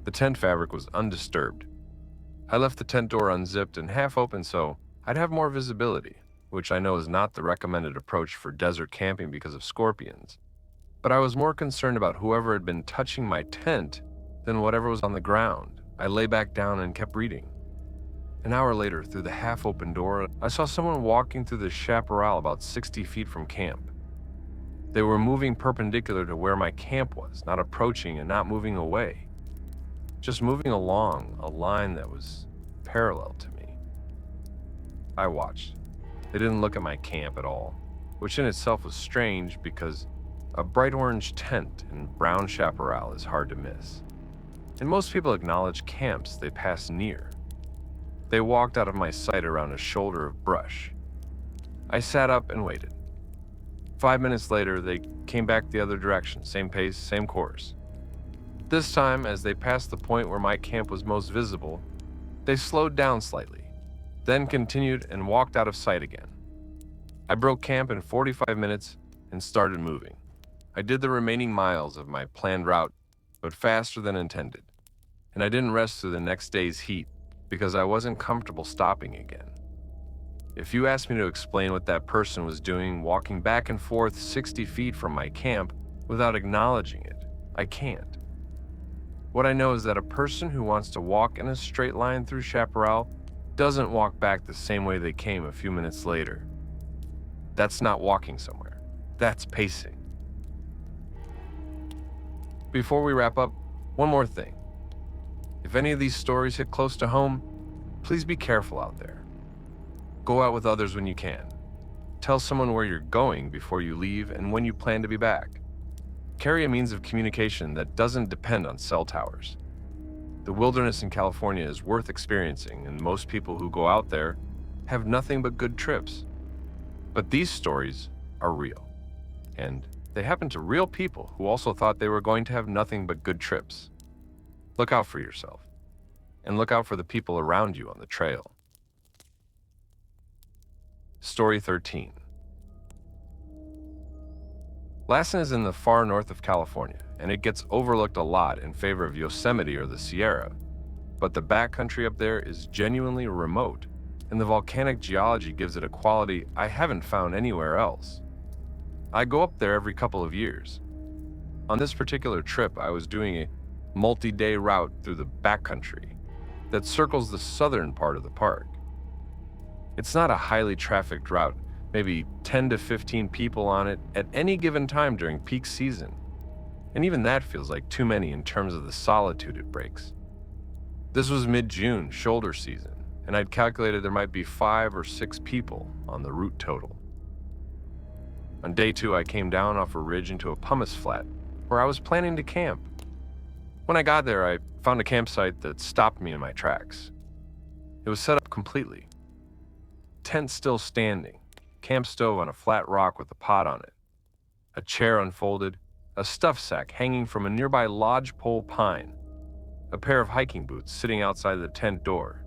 The tent fabric was undisturbed. I left the tent door unzipped and half open so I'd have more visibility. which I know is not the recommended approach for desert camping because of scorpions. But I was more concerned about whoever had been touching my tent than whatever was on the ground. I lay back down and kept reading. An hour later, through the half-open door, I saw someone walking through the chaparral about 60 feet from camp. They were moving perpendicular to where my camp was, not approaching and not moving away. Just moving along a line that was parallel to me. I watched. They didn't look at my camp at all, which in itself was strange because a bright orange tent in brown chaparral is hard to miss. And most people acknowledge camps they pass near. They walked out of my sight around a shoulder of brush. I sat up and waited. 5 minutes later, they came back the other direction, same pace, same course. This time, as they passed the point where my camp was most visible, they slowed down slightly, then continued and walked out of sight again. I broke camp in 45 minutes and started moving. I did the remaining miles of my planned route, but faster than intended, and I didn't rest through the next day's heat because I wasn't comfortable stopping again. If you asked me to explain what that person was doing walking back and forth 60 feet from my camp without acknowledging it, I can't. What I know is that a person who wants to walk in a straight line through chaparral doesn't walk back the same way they came a few minutes later. That's not walking somewhere. That's pacing. Before we wrap up, one more thing. If any of these stories hit close to home, please be careful out there. Go out with others when you can. Tell someone where you're going before you leave and when you plan to be back. Carry a means of communication that doesn't depend on cell towers. The wilderness in California is worth experiencing, and most people who go out there have nothing but good trips. But these stories are real, and they happen to real people who also thought they were going to have nothing but good trips. Look out for yourself, and look out for the people around you on the trail. Story 13. Lassen is in the far north of California, and it gets overlooked a lot in favor of Yosemite or the Sierra. But the backcountry up there is genuinely remote, and the volcanic geology gives it a quality I haven't found anywhere else. I go up there every couple of years. On this particular trip, I was doing a multi-day route through the backcountry that circles the southern part of the park. It's not a highly trafficked route, maybe 10 to 15 people on it at any given time during peak season. And even that feels like too many in terms of the solitude it breaks. This was mid-June, shoulder season, and I'd calculated there might be 5 or 6 people on the route total. On day 2, I came down off a ridge into a pumice flat where I was planning to camp. When I got there, I found a campsite that stopped me in my tracks. It was set up completely. Tent still standing, camp stove on a flat rock with a pot on it, a chair unfolded, a stuff sack hanging from a nearby lodgepole pine, a pair of hiking boots sitting outside the tent door.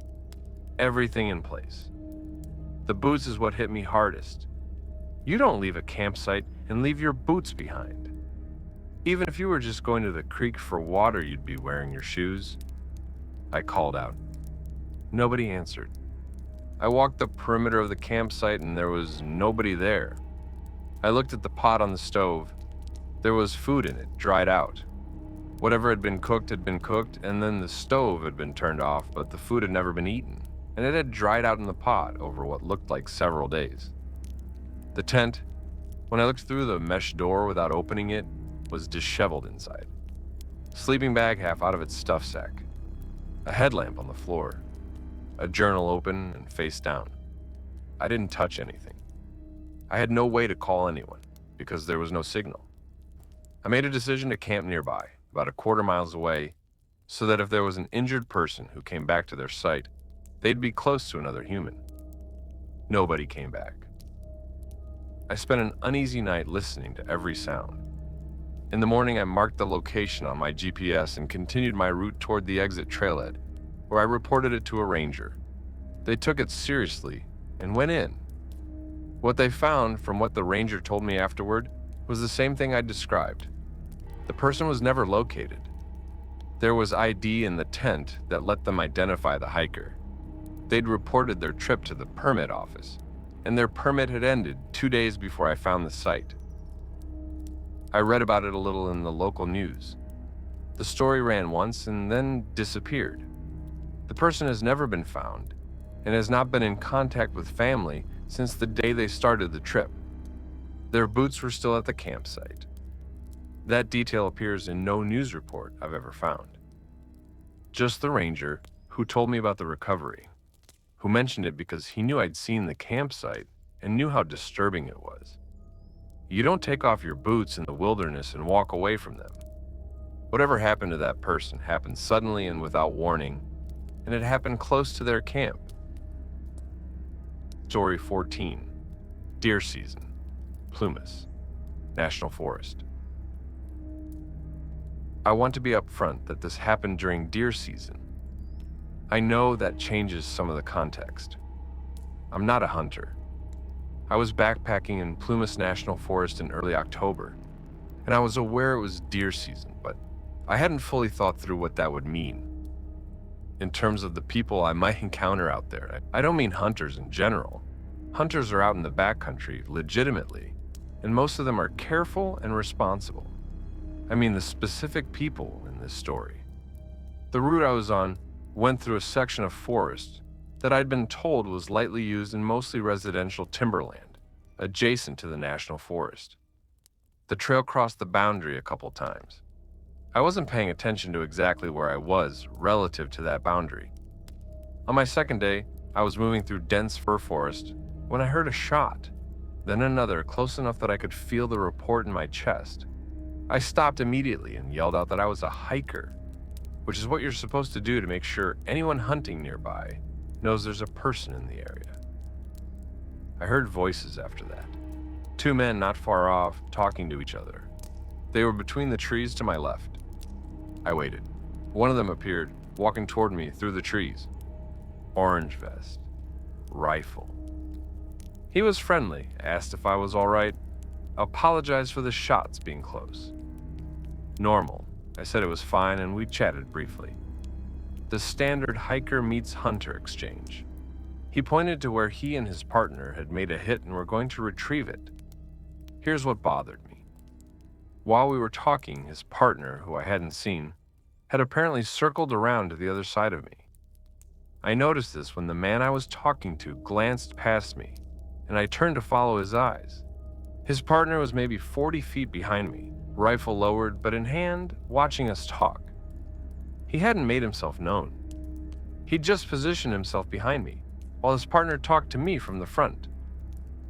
Everything in place. The boots is what hit me hardest. You don't leave a campsite and leave your boots behind. Even if you were just going to the creek for water, you'd be wearing your shoes. I called out. Nobody answered. I walked the perimeter of the campsite and there was nobody there. I looked at the pot on the stove. There was food in it, dried out. Whatever had been cooked, and then the stove had been turned off, but the food had never been eaten, and it had dried out in the pot over what looked like several days. The tent, when I looked through the mesh door without opening it, was disheveled inside. Sleeping bag half out of its stuff sack. A headlamp on the floor. A journal open and face down. I didn't touch anything. I had no way to call anyone because there was no signal. I made a decision to camp nearby, about a quarter miles away, so that if there was an injured person who came back to their site, they'd be close to another human. Nobody came back. I spent an uneasy night listening to every sound. In the morning, I marked the location on my GPS and continued my route toward the exit trailhead, where I reported it to a ranger. They took it seriously and went in. What they found, from what the ranger told me afterward, was the same thing I'd described. The person was never located. There was ID in the tent that let them identify the hiker. They'd reported their trip to the permit office, and their permit had ended 2 days before I found the site. I read about it a little in the local news. The story ran once and then disappeared. The person has never been found and has not been in contact with family since the day they started the trip. Their boots were still at the campsite. That detail appears in no news report I've ever found. Just the ranger who told me about the recovery, who mentioned it because he knew I'd seen the campsite and knew how disturbing it was. You don't take off your boots in the wilderness and walk away from them. Whatever happened to that person happened suddenly and without warning, and it happened close to their camp. Story 14. Deer season. Plumas, National Forest. I want to be upfront that this happened during deer season. I know that changes some of the context. I'm not a hunter. I was backpacking in Plumas National Forest in early October, and I was aware it was deer season, but I hadn't fully thought through what that would mean. In terms of the people I might encounter out there, I don't mean hunters in general. Hunters are out in the backcountry legitimately, and most of them are careful and responsible. I mean the specific people in this story. The route I was on went through a section of forest that I'd been told was lightly used in mostly residential timberland, adjacent to the national forest. The trail crossed the boundary a couple times. I wasn't paying attention to exactly where I was relative to that boundary. On my second day, I was moving through dense fir forest when I heard a shot, then another close enough that I could feel the report in my chest. I stopped immediately and yelled out that I was a hiker, which is what you're supposed to do to make sure anyone hunting nearby knows there's a person in the area. I heard voices after that. 2 men not far off talking to each other. They were between the trees to my left. I waited. One of them appeared, walking toward me through the trees. Orange vest. Rifle. He was friendly, asked if I was all right, apologized for the shots being close. Normal. I said it was fine and we chatted briefly. The standard hiker meets hunter exchange. He pointed to where he and his partner had made a hit and were going to retrieve it. Here's what bothered me. While we were talking, his partner, who I hadn't seen, had apparently circled around to the other side of me. I noticed this when the man I was talking to glanced past me, and I turned to follow his eyes. His partner was maybe 40 feet behind me, rifle lowered but in hand, watching us talk. He hadn't made himself known. He'd just positioned himself behind me, while his partner talked to me from the front.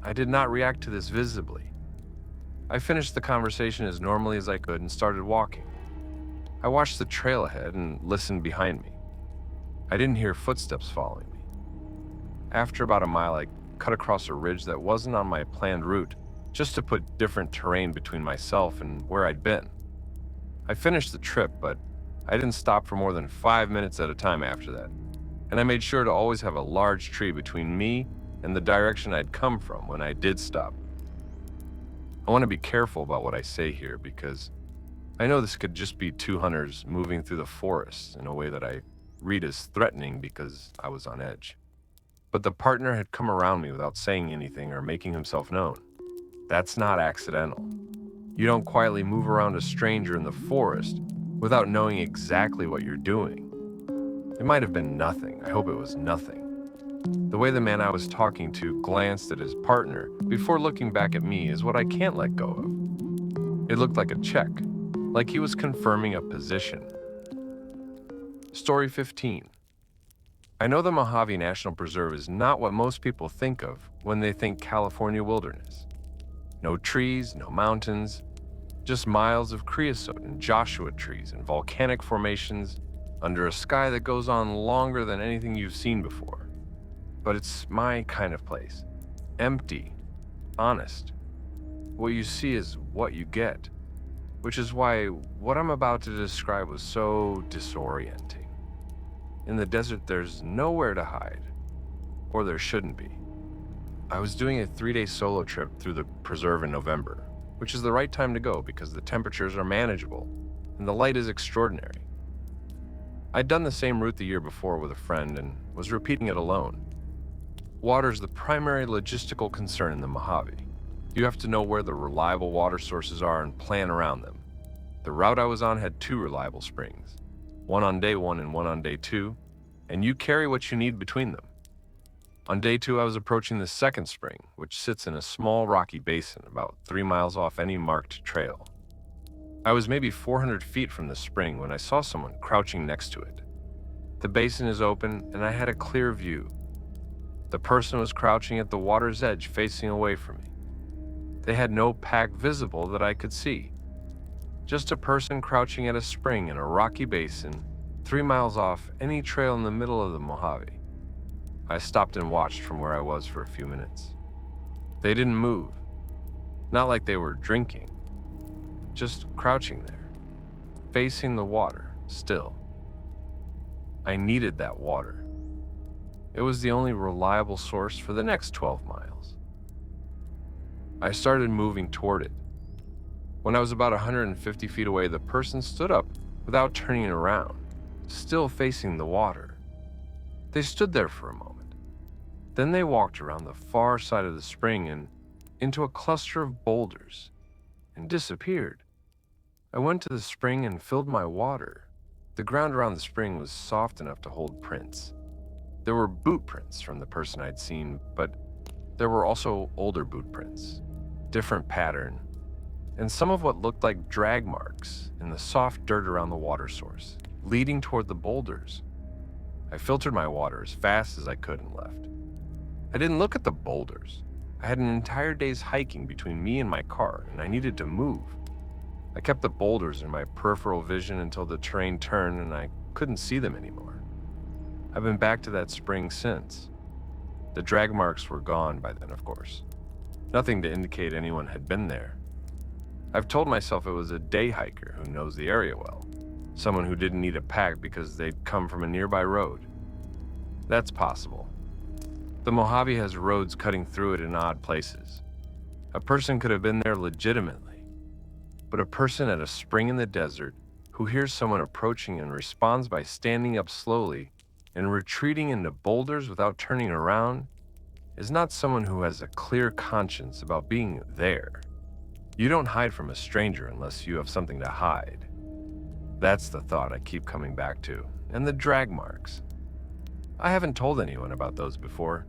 I did not react to this visibly. I finished the conversation as normally as I could and started walking. I watched the trail ahead and listened behind me. I didn't hear footsteps following me. After about a mile, I cut across a ridge that wasn't on my planned route, just to put different terrain between myself and where I'd been. I finished the trip, but I didn't stop for more than 5 minutes at a time after that, and I made sure to always have a large tree between me and the direction I'd come from when I did stop. I want to be careful about what I say here because I know this could just be 2 hunters moving through the forest in a way that I read as threatening because I was on edge. But the partner had come around me without saying anything or making himself known. That's not accidental. You don't quietly move around a stranger in the forest without knowing exactly what you're doing. It might have been nothing. I hope it was nothing. The way the man I was talking to glanced at his partner before looking back at me is what I can't let go of. It looked like a check, like he was confirming a position. Story 15. I know the Mojave National Preserve is not what most people think of when they think California wilderness. No trees, no mountains, just miles of creosote and Joshua trees and volcanic formations under a sky that goes on longer than anything you've seen before. But it's my kind of place. Empty, honest. What you see is what you get, which is why what I'm about to describe was so disorienting. In the desert, there's nowhere to hide, or there shouldn't be. I was doing a 3-day solo trip through the preserve in November, which is the right time to go because the temperatures are manageable and the light is extraordinary. I'd done the same route the year before with a friend and was repeating it alone. Water is the primary logistical concern in the Mojave. You have to know where the reliable water sources are and plan around them. The route I was on had 2 reliable springs, one on day 1 and one on day 2, and you carry what you need between them. On day 2, I was approaching the second spring, which sits in a small rocky basin about 3 miles off any marked trail. I was maybe 400 feet from the spring when I saw someone crouching next to it. The basin is open, and I had a clear view. The person was crouching at the water's edge facing away from me. They had no pack visible that I could see. Just a person crouching at a spring in a rocky basin 3 miles off any trail in the middle of the Mojave. I stopped and watched from where I was for a few minutes. They didn't move. Not like they were drinking. Just crouching there, facing the water, still. I needed that water. It was the only reliable source for the next 12 miles. I started moving toward it. When I was about 150 feet away, the person stood up without turning around, still facing the water. They stood there for a moment. Then they walked around the far side of the spring and into a cluster of boulders and disappeared. I went to the spring and filled my water. The ground around the spring was soft enough to hold prints. There were boot prints from the person I'd seen, but there were also older boot prints, different pattern, and some of what looked like drag marks in the soft dirt around the water source, leading toward the boulders. I filtered my water as fast as I could and left. I didn't look at the boulders. I had an entire day's hiking between me and my car, and I needed to move. I kept the boulders in my peripheral vision until the terrain turned and I couldn't see them anymore. I've been back to that spring since. The drag marks were gone by then, of course. Nothing to indicate anyone had been there. I've told myself it was a day hiker who knows the area well, someone who didn't need a pack because they'd come from a nearby road. That's possible. The Mojave has roads cutting through it in odd places. A person could have been there legitimately, but a person at a spring in the desert who hears someone approaching and responds by standing up slowly and retreating into boulders without turning around is not someone who has a clear conscience about being there. You don't hide from a stranger unless you have something to hide. That's the thought I keep coming back to, and the drag marks. I haven't told anyone about those before.